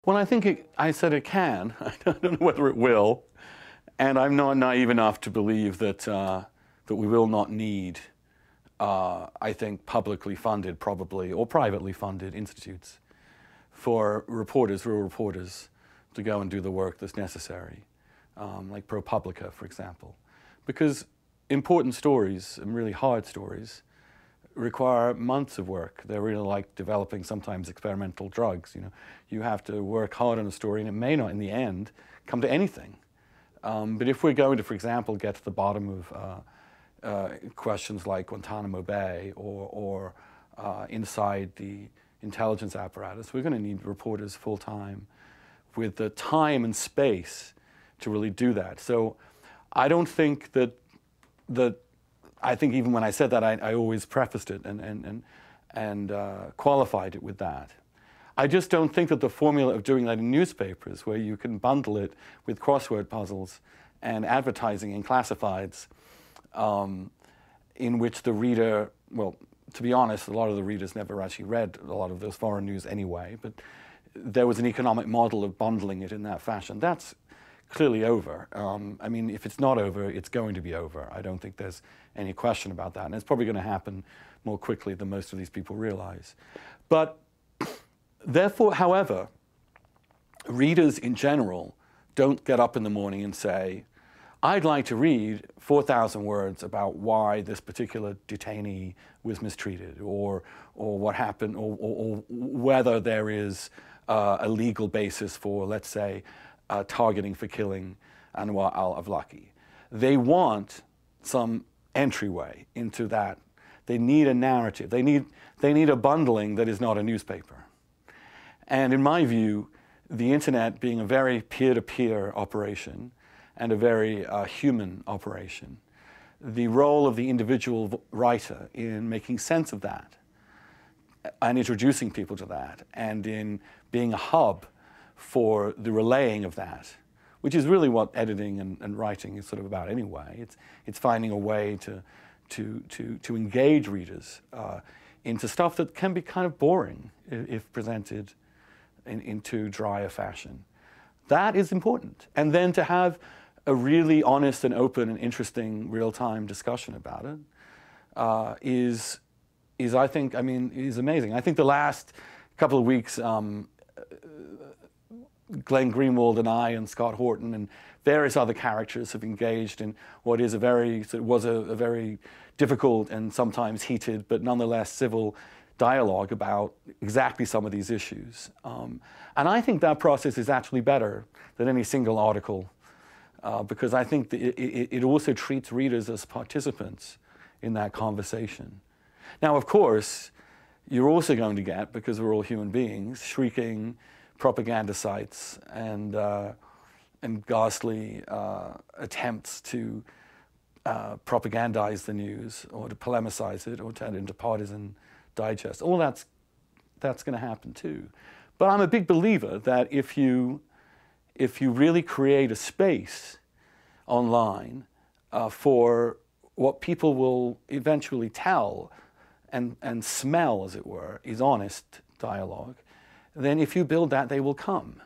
Well, I think I said it can. I don't know whether it will. And I'm not naive enough to believe that, that we will not need, I think, publicly funded, probably, or privately funded institutes for reporters, real reporters, to go and do the work that's necessary, like ProPublica, for example. Because important stories, and really hard stories, require months of work. They're really like developing sometimes experimental drugs. You have to work hard on a story, and it may not, in the end, come to anything. But if we're going to, for example, get to the bottom of questions like Guantanamo Bay or inside the intelligence apparatus, we're going to need reporters full-time with the time and space to really do that. So I don't think that I think even when I said that, I always prefaced it and qualified it with that. I just don't think that the formula of doing that in newspapers, where you can bundle it with crossword puzzles and advertising and classifieds, in which the reader, well, to be honest, a lot of the readers never actually read a lot of those foreign news anyway, but there was an economic model of bundling it in that fashion. That's clearly over. I mean, if it's not over, it's going to be over. I don't think there's any question about that. And it's probably going to happen more quickly than most of these people realize. But therefore, however, readers in general don't get up in the morning and say, I'd like to read 4,000 words about why this particular detainee was mistreated, or what happened, or whether there is a legal basis for, let's say, targeting for killing Anwar al-Awlaki. They want some entryway into that. They need a narrative. They need a bundling that is not a newspaper. And in my view, the internet being a very peer-to-peer operation and a very human operation, the role of the individual writer in making sense of that and introducing people to that, and in being a hub for the relaying of that, which is really what editing and writing is sort of about anyway. It's finding a way to engage readers into stuff that can be kind of boring if presented in too dry a fashion. That is important. And then to have a really honest and open and interesting real-time discussion about it is I think, I mean, is amazing. I think the last couple of weeks, Glenn Greenwald and I and Scott Horton and various other characters have engaged in what is a very difficult and sometimes heated, but nonetheless civil dialogue about exactly some of these issues. And I think that process is actually better than any single article, because I think that it also treats readers as participants in that conversation. Now, of course, you're also going to get, because we're all human beings, shrieking propaganda sites and ghastly attempts to propagandize the news or to polemicize it or turn it into partisan digest. All that's going to happen too. But I'm a big believer that if you really create a space online for what people will eventually tell and smell, as it were, is honest dialogue, then if you build that, they will come.